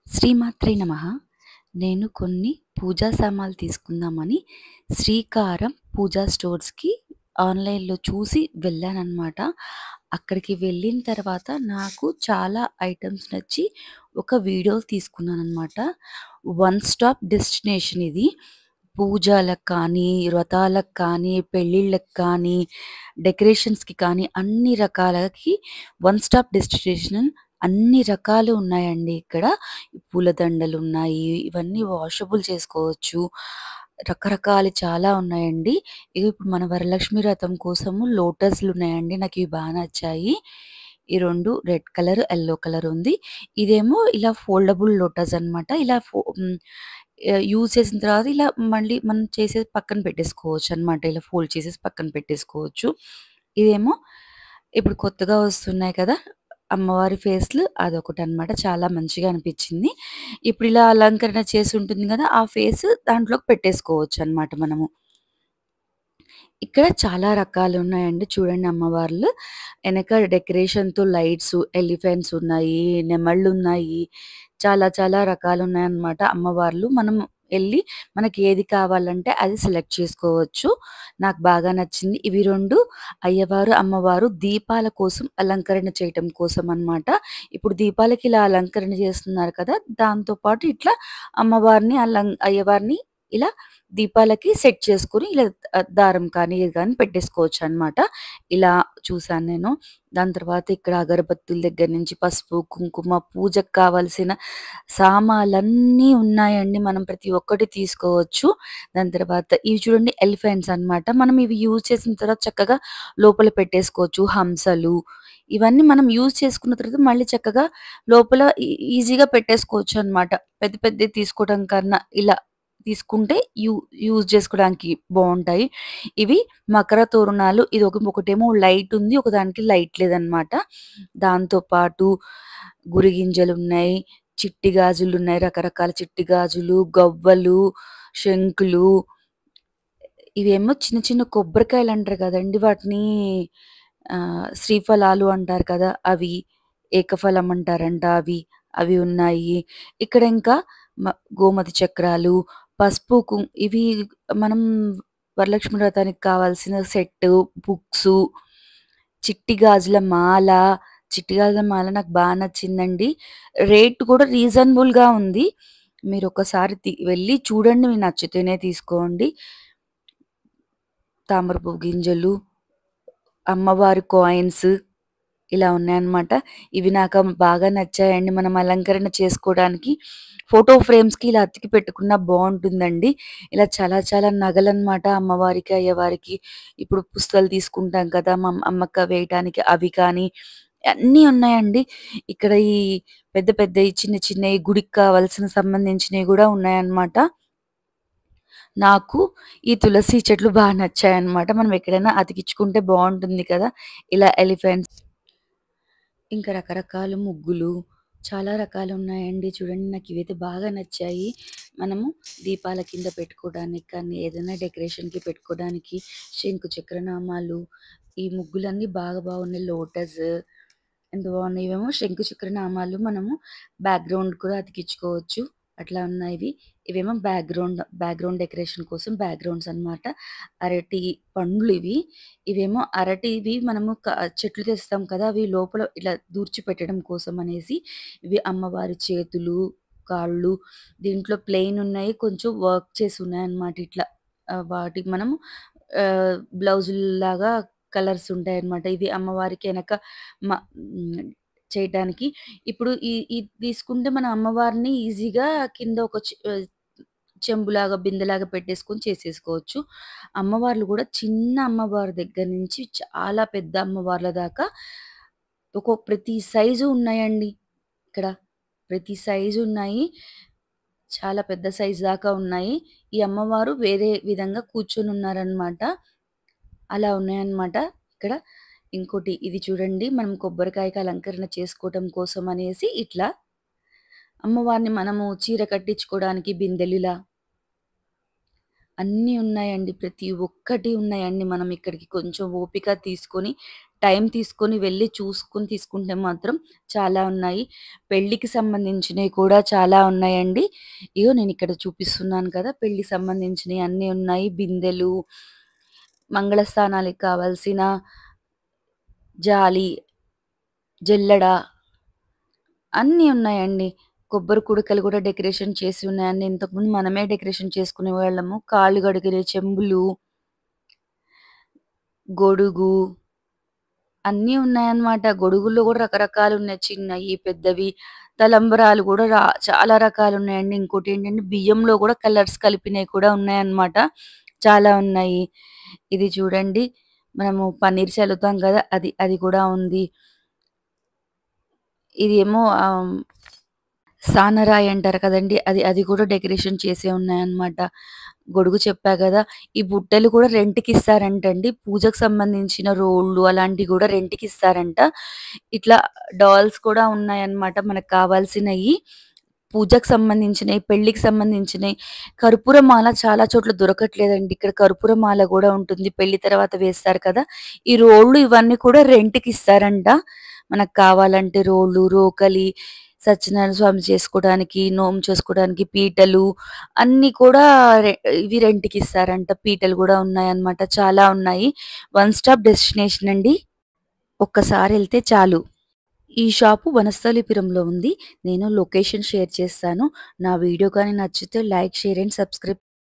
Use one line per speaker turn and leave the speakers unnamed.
శ్రీమాత్రే నమః. నేను కొన్ని పూజా సామాన్లు తీసుకుందామని శ్రీకారం పూజా స్టోర్స్‌కి ఆన్‌లైన్‌లో చూసి వెళ్ళాననమాట. అక్కడికి వెళ్ళిన తర్వాత నాకు చాలా ఐటెమ్స్ నచ్చి ఒక వీడియో తీసుకున్నాననమాట. వన్ స్టాప్ డెస్టినేషన్ ఇది. పూజలకు కానీ, వ్రతాలకు కానీ, పెళ్ళిళ్ళకి కానీ, డెకరేషన్స్‌కి కానీ అన్ని రకాలకి వన్ స్టాప్ డెస్టినేషన్. అన్ని రకాలు ఉన్నాయండి ఇక్కడ. పూలదండలున్నాయి. ఇవన్నీ వాషబుల్ చేసుకోవచ్చు. రకరకాలు చాలా ఉన్నాయండి. ఇగో ఇప్పుడు మన వరలక్ష్మి వ్రతం కోసము లోటస్‌లున్నాయండి. నాకివి బా నచ్చాయి. ఈ 2 రెడ్ కలర్, యెల్లో కలర్ ఉంది. ఇదేమో ఇలా ఫోల్డబుల్ లోటస్ అనమాట. యూజ్ చేసిన తర్వాత ఇలా మళ్ళీ మనం చేసేది పక్కన పెట్టేసుకోవచ్చనమాట. ఇలా ఫోల్డ్ చేసేసి పక్కన పెట్టేసుకోవచ్చు. ఇదేమో ఇప్పుడు కొత్తగా వస్తున్నాయి కదా! అమ్మవారి ఫేస్‌లు అదొకటనమాట. చాలా మంచిగా అనిపిచ్చింది. ఇప్పుడు ఇలా అలంకరణ చేసి ఉంటుంది గదా! ఆ ఫేస్ దాంట్లోకి పెట్టేసుకోవచ్చనమాట మనము. ఇక్కడ చాలా రకాలున్నాయండి. చూడండి అమ్మవార్లు. ఎనక డెకరేషన్‌తో లైట్సు, ఎలిఫెంట్స్ ఉన్నాయి, నెమళ్ళున్నాయి. చాలా చాలా రకాలున్నాయన్నమాట అమ్మవార్లు. మనం ఎళ్లి మనకేది కావాలంటే అది సెలెక్ట్ చేసుకోవచ్చు. నాకు బాగా నచ్చింది. ఇవి 2 అయ్యవారు, అమ్మవారు దీపాల కోసం అలంకరణ చేయటం కోసం అన్నమాట. ఇప్పుడు దీపాలకి ఇలా అలంకరణ చేస్తున్నారు కదా! దాంతో పాటు ఇట్లా అమ్మవారిని అయ్యవారిని ఇలా దీపాలకి సెట్ చేసుకొని ఇలా దారం కానీ, ఏది గాని పెట్టేసుకోవచ్చనమాట. ఇలా చూసాను నేను. దాని తర్వాత ఇక్కడ అగరబత్తుల దగ్గర నుంచి పసుపు, కుంకుమ, పూజకు కావాల్సిన సామాలన్నీ ఉన్నాయండి. మనం ప్రతి ఒక్కటి తీసుకోవచ్చు. దాని తర్వాత ఇవి చూడండి ఎలిఫెంట్స్ అనమాట. మనం ఇవి యూజ్ చేసిన తర్వాత చక్కగా లోపల పెట్టేసుకోవచ్చు. హంసలు ఇవన్నీ మనం యూజ్ చేసుకున్న తర్వాత మళ్ళీ చక్కగా లోపల ఈజీగా పెట్టేసుకోవచ్చనమాట. పెద్ద పెద్దయి తీసుకోవడం కన్నా ఇలా తీసుకుంటే యూజ్ చేసుకోవడానికి బావుంటాయి. ఇవి మకర తోరణాలు. ఒకటేమో లైట్ ఉంది. ఒకదానికి లైట్ లేదనమాట. దాంతో పాటు గురిగింజలున్నాయి, చిట్టి గాజులున్నాయి, రకరకాల చిట్టి గాజులు, గవ్వలు, శంకులు. ఇవేమో చిన్న చిన్న కొబ్బరికాయలంటారు కదండీ! వాటిని శ్రీఫలాలు అంటారు కదా! అవి. ఏకఫలం అంటారంట అవి. అవి ఉన్నాయి. ఇక్కడ ఇంకా మ గోమతి చక్రాలు, పసుపు, ఇవి మనం వరలక్ష్మి వ్రతానికి కావాల్సిన సెట్టు, బుక్సు, చిట్టి గాజుల మాల. చిట్టి గాజుల మాల నాకు బా నచ్చిందండి. రేట్ కూడా రీజనబుల్‌గా ఉంది. మీరొకసారి వెళ్లి చూడండి. మీకు నచ్చితేనే తీసుకోండి. తామర పువ్వు గింజలు, అమ్మవారి కాయిన్స్ ఇలా ఉన్నాయన్నమాట. ఇవి నాకు బాగా నచ్చాయండి. మనం అలంకరణ చేసుకోవడానికి ఫోటో ఫ్రేమ్స్‌కి ఇలా అతికి పెట్టుకున్నా బావుంటుందండి. ఇలా చాలా చాలా నగలన్నమాట అమ్మవారికి, అయ్యవారికి. ఇప్పుడు పుస్తలు తీసుకుంటాం కదా! అమ్మక వేయటానికి అవి కానీ అన్నీ ఉన్నాయండి. ఇక్కడ ఈ పెద్ద పెద్దయి, చిన్న చిన్నయి గుడికి కావాల్సిన సంబంధించినయి గూడా ఉన్నాయన్నమాట. నాకు ఈ తులసి చెట్లు బా నచ్చాయన్నమాట. మనం ఎక్కడైనా అతికించుకుంటే బావుంటుంది కదా! ఇలా ఎలిఫెంట్స్, ఇంకా రకరకాల ముగ్గులు, చాలా రకాలున్నాయండి. చూడండి నాకివైతే బాగా నచ్చాయి. మనము దీపాల కింద పెట్టుకోవడానికి కానీ, ఏదైనా డెకరేషన్‌కి పెట్టుకోవడానికి, శంకు చక్రనామాలు, ఈ ముగ్గులన్నీ బాగా బాగున్నాయి. లోటస్ ఎంత బాగున్నాయి. ఇవేమో శంకు చక్రనామాలు మనము బ్యాక్‌గ్రౌండ్ కూడా అతికించుకోవచ్చు. అట్లా ఉన్నాయి ఇవి. ఇవేమో బ్యాక్‌గ్రౌండ్ డెకరేషన్ కోసం బ్యాక్‌గ్రౌండ్స్ అన్నమాట. అరటి పండ్లివి. ఇవేమో అరటివి మనము చెట్లు తెస్తాం కదా! అవి లోపల ఇలా దూర్చి పెట్టడం కోసం అనేసి ఇవి అమ్మవారి చేతులు, కాళ్ళు దీంట్లో ప్లెయిన్ ఉన్నాయి. కొంచెం వర్క్ చేసి ఉన్నాయన్నమాట ఇట్లా. వాటికి మనము బ్లౌజుల్లాగా కలర్స్ ఉంటాయన్నమాట. ఇవి అమ్మవారికి ఎనక మ హ్మ్. చేయటానికి. ఇప్పుడు ఇది తీసుకుంటే మన అమ్మవారిని ఈజీగా కింద చెంబులాగా, బిందెలాగా పెట్టేసుకొని చేసేసుకోవచ్చు. అమ్మవార్లు గూడా చిన్న అమ్మవారి దగ్గర నుంచి చాలా పెద్ద అమ్మవార్ల దాకా ప్రతి సైజు ఉన్నాయండి ఇక్కడ. ప్రతి సైజు ఉన్నాయి. చాలా పెద్ద సైజు దాకా ఉన్నాయి. ఈ అమ్మవారు వేరే విధంగా కూర్చొనున్నారనమాట. అలా ఉన్నాయన్నమాట ఇక్కడ. ఇంకోటి ఇది చూడండి. మనం కొబ్బరికాయకి అలంకరణ చేసుకోవటం కోసం అనేసి ఇట్లా అమ్మవారిని మనము చీర కట్టించుకోవడానికి బిందెలిలా అన్నీ ఉన్నాయండి. ప్రతి ఒక్కటి ఉన్నాయండి. మనం ఇక్కడికి కొంచెం ఓపిక తీసుకొని టైం తీసుకొని వెళ్లి చూసుకొని తీసుకుంటే మాత్రం చాలా ఉన్నాయి. పెళ్ళికి సంబంధించినవి కూడా చాలా ఉన్నాయండి. ఇగో నేనిక్కడ చూపిస్తున్నాను కదా! పెళ్ళికి సంబంధించినయి అన్నీ ఉన్నాయి. బిందెలు, మంగళస్థానానికి కావాల్సిన జాలి, జల్లెడ అన్నీ ఉన్నాయండి. కొబ్బరి కుడకలు కూడా డెకరేషన్ చేసి ఉన్నాయండి. ఇంతకుముందు మనమే డెకరేషన్ చేసుకునేవాళ్ళము. కాళ్ళు కడిగే చెంబులు, గొడుగు అన్నీ ఉన్నాయన్నమాట. గొడుగుల్లో గూడా రకరకాలున్నాయి. చిన్నయి, పెద్దవి. తలంబరాలు గూడా చాలా రకాలున్నాయండి. ఇంకోటేంటంటే బియ్యంలో గూడా కలర్స్ కలిపినయి కూడా ఉన్నాయన్నమాట. చాలా ఉన్నాయి. ఇది చూడండి, మనము పన్నీర్ చల్లుతాం గదా! అది కూడా ఉంది. ఇదేమో సానరాయి అంటారు కదండీ! అది కూడా డెకరేషన్ చేసే ఉన్నాయన్నమాట. గొడుగు చెప్పా గదా! ఈ బుట్టలు కూడా రెంట్‌కిస్తారంటండి. పూజకు సంబంధించిన రోళ్ళు అలాంటివి గూడా రెంట్‌కిస్తారంట. ఇట్లా డాల్స్ కూడా ఉన్నాయన్నమాట మనకు కావాల్సినయి. పూజకు సంబంధించినయి, పెళ్ళికి సంబంధించినయి. కర్పూర మాల చాలా చోట్ల దొరకట్లేదండి. ఇక్కడ కర్పూర మాల గూడా ఉంటుంది. పెళ్లి తర్వాత వేస్తారు కదా! ఈ రోళ్ళు ఇవన్నీ కూడా రెంట్‌కిస్తారంట. మనకు కావాలంటే రోళ్ళు, రోకలి, సత్యనారాయణ స్వామి చేసుకోవడానికి, నోము చేసుకోవడానికి పీటలు అన్నీ కూడా రె ఇవి రెంట్‌కిస్తారంట. పీటలు గూడా ఉన్నాయన్నమాట. చాలా ఉన్నాయి. వన్ స్టాప్ డెస్టినేషన్ అండి. ఒక్కసారెళ్తే చాలు. ఈ షాపు వనస్థలిపురంలో ఉంది. నేను లొకేషన్ షేర్ చేస్తాను. నా వీడియో గాని నచ్చితే లైక్, షేర్ అండ్ సబ్స్క్రైబ్